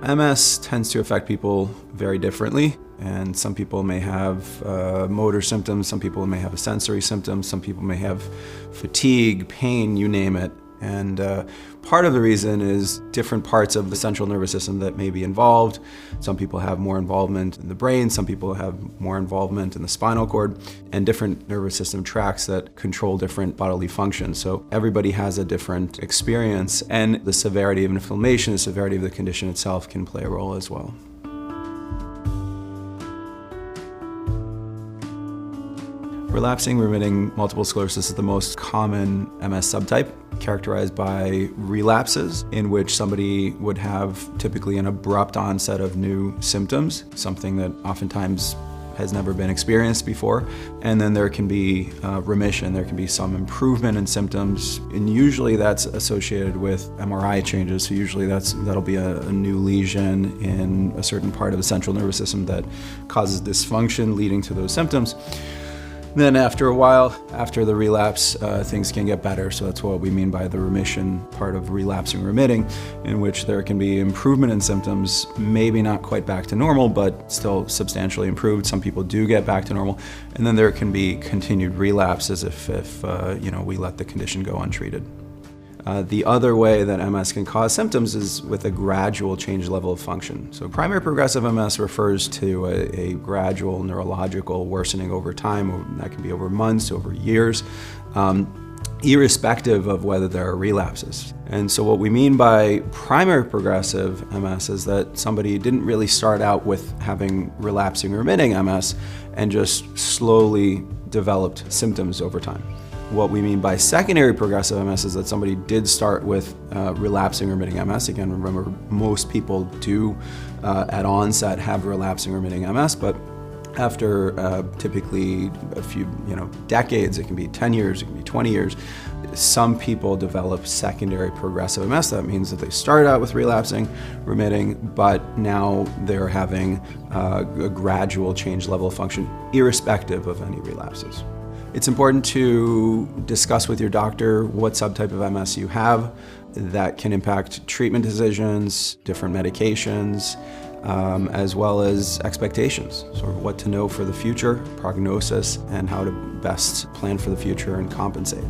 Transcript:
MS tends to affect people very differently, and some people may have motor symptoms, some people may have sensory symptoms, some people may have fatigue, pain, you name it. And part of the reason is different parts of the central nervous system that may be involved. Some people have more involvement in the brain, some people have more involvement in the spinal cord, and different nervous system tracts that control different bodily functions. So everybody has a different experience, and the severity of inflammation, the severity of the condition itself can play a role as well. Relapsing-remitting multiple sclerosis is the most common MS subtype, characterized by relapses in which somebody would have typically an abrupt onset of new symptoms, something that oftentimes has never been experienced before. And then there can be remission, there can be some improvement in symptoms, and usually that's associated with MRI changes. So usually that'll be a new lesion in a certain part of the central nervous system that causes dysfunction leading to those symptoms. Then after a while, after the relapse, things can get better. So that's what we mean by the remission part of relapsing-remitting, in which there can be improvement in symptoms, maybe not quite back to normal, but still substantially improved. Some people do get back to normal. And then there can be continued relapses if we let the condition go untreated. The other way that MS can cause symptoms is with a gradual change level of function. So primary progressive MS refers to a gradual neurological worsening over time. That can be over months, over years, irrespective of whether there are relapses. And so what we mean by primary progressive MS is that somebody didn't really start out with having relapsing-remitting MS and just slowly developed symptoms over time. What we mean by secondary progressive MS is that somebody did start with relapsing-remitting MS. Again, remember, most people do at onset have relapsing-remitting MS, but after typically a few decades, it can be 10 years, it can be 20 years, some people develop secondary progressive MS. That means that they started out with relapsing-remitting, but now they're having a gradual change level of function, irrespective of any relapses. It's important to discuss with your doctor what subtype of MS you have. That can impact treatment decisions, different medications, as well as expectations, sort of what to know for the future, prognosis, and how to best plan for the future and compensate.